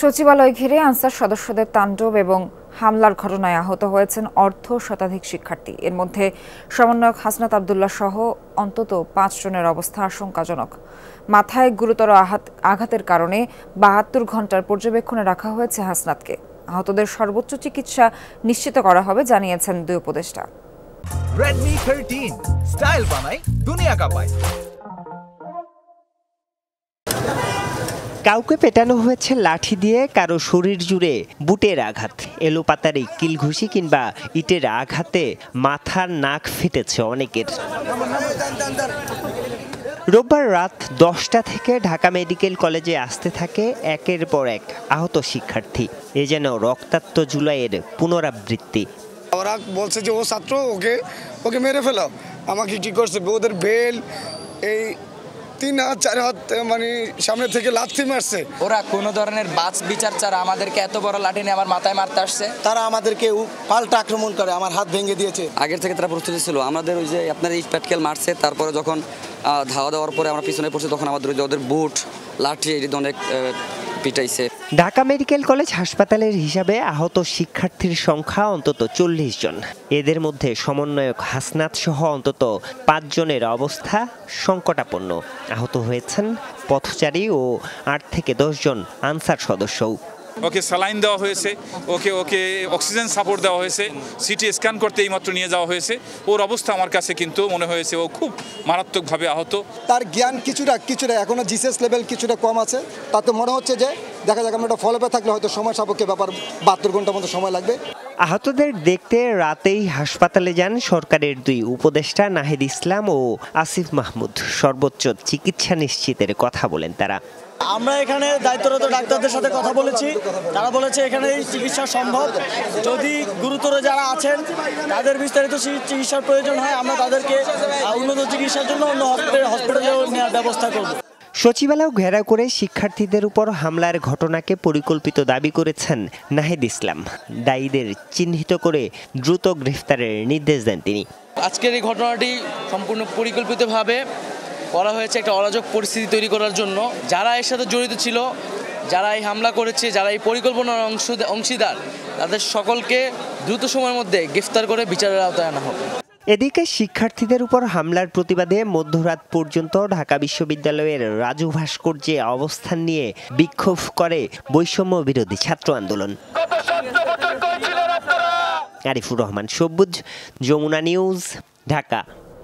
সচিবালয় ঘিরে আনসার সদস্যদের তাণ্ডব এবং হামলার ঘটনায় আহত হয়েছেন অর্ধ শতাধিক শিক্ষার্থী। এর মধ্যে সমন্বয়ক হাসনাত আব্দুল্লাহ সহ অন্তত ৫ জনের অবস্থা আশঙ্কাজনক। মাথায় গুরুতর আঘাতের কারণে ৭২ ঘণ্টার পর্যবেক্ষণে রাখা হয়েছে হাসনাতকে। আহতদের সর্বোচ্চ চিকিৎসা নিশ্চিত করা হবে জানিয়েছেন দুই উপদেষ্টা। Redmi 13 স্টাইল বানাই দুনিয়া কাঁপায়। কাউকে পেটানো হয়েছে লাঠি দিয়ে, কারো শরীর জুড়ে বুটের আঘাত, এলোপাতারি কিলঘুষি কিংবা ইটের আঘাতে মাথার নাক ফেটেছে অনেকের। রোববার রাত 10টা থেকে ঢাকা মেডিকেল কলেজে আসতে থাকে একের পর এক আহত শিক্ষার্থী। এ যেন রক্তাক্ত জুলাইয়ের পুনরাবৃত্তি। ওরা বলছে যে ও ছাত্র, ওকে মেরে ফেলো। আমাকে কি করছে, ওদের বেল এই 3 হাত 4 হাত মানে সামনে থেকে লাথি মারছে। ওরা কোনো ধরনের বাছ বিচার ছাড়া আমাদেরকে এত বড় লাঠি নিয়ে আমার মাথায় মারতে আসছে। তারা আমাদেরকে পাল্টা আক্রমণ করে, আমার হাত ভেঙে দিয়েছে। আগের থেকে তারা প্রস্তুতি ছিল। আমাদের ওই যে আপনার ইট প্যাটকেল মারছে, তারপরে যখন ধাওয়া দেওয়ার পরে আমরা পিছনে পড়ছি তখন আমাদের ওদের বুট লাঠি এটি অনেক পিটাইছে। ঢাকা মেডিকেল কলেজ হাসপাতালের হিসাবে আহত শিক্ষার্থীর সংখ্যা অন্তত 40 জন। এদের মধ্যে সমন্বয়ক হাসনাত সহ অন্তত 5 জনের অবস্থা সংকটাপন্ন। আহত হয়েছেন পথচারী ও 8 থেকে 10 জন আনসার সদস্যও। ওকে স্যালাইন দেওয়া হয়েছে, ওকে অক্সিজেন সাপোর্ট দেওয়া হয়েছে, সিটি স্ক্যান করতে এইমাত্র নিয়ে যাওয়া হয়েছে। ওর অবস্থা আমার কাছে কিন্তু মনে হয়েছে ও খুব মারাত্মকভাবে আহত। তার জ্ঞান কিছুটা এখনো জিসিএস লেভেল কিছুটা কম আছে। তাতে মনে হচ্ছে যে দেখা যাক আমরা একটা ফলোপে থাকলে হয়তো সময় সাপেক্ষে ব্যাপার 72 ঘন্টার মতো সময় লাগবে। আহতদের দেখতে রাতেই হাসপাতালে যান সরকারের দুই উপদেষ্টা নাহিদ ইসলাম ও আসিফ মাহমুদ। সর্বোচ্চ চিকিৎসা নিশ্চিতের কথা বলেন তারা। আমরা এখানে দায়িত্বরত ডাক্তারদের সাথে কথা বলেছি, তারা বলেছে এখানে চিকিৎসা সম্ভব। যদি গুরুতর যারা আছেন তাদের বিস্তারিত চিকিৎসার প্রয়োজন হয়, আমরা তাদেরকে উন্নত চিকিৎসার জন্য অন্য হসপিটালেও নেওয়ার ব্যবস্থা করব। সচিবালয় ঘেরাও করে শিক্ষার্থীদের উপর হামলার ঘটনাকে পরিকল্পিত দাবি করেছেন নাহিদ ইসলাম। দায়ীদের চিহ্নিত করে দ্রুত গ্রেফতারের নির্দেশ দেন তিনি। আজকের এই ঘটনাটি সম্পূর্ণ পরিকল্পিতভাবে করা হয়েছে একটা অরাজক পরিস্থিতি তৈরি করার জন্য। যারা এর সাথে জড়িত ছিল, যারা এই হামলা করেছে, যারা এই পরিকল্পনার অংশীদার, তাদের সকলকে দ্রুত সময়ের মধ্যে গ্রেফতার করে বিচারের আওতায় আনা হবে। এদিকে শিক্ষার্থীদের উপর হামলার প্রতিবাদে মধ্যরাত পর্যন্ত ঢাকা বিশ্ববিদ্যালয়ের রাজু ভাস্কর্যে অবস্থান নিয়ে বিক্ষোভ করে বৈষম্য বিরোধী ছাত্র আন্দোলন। আরিফুর রহমান সবুজ, যমুনা নিউজ, ঢাকা।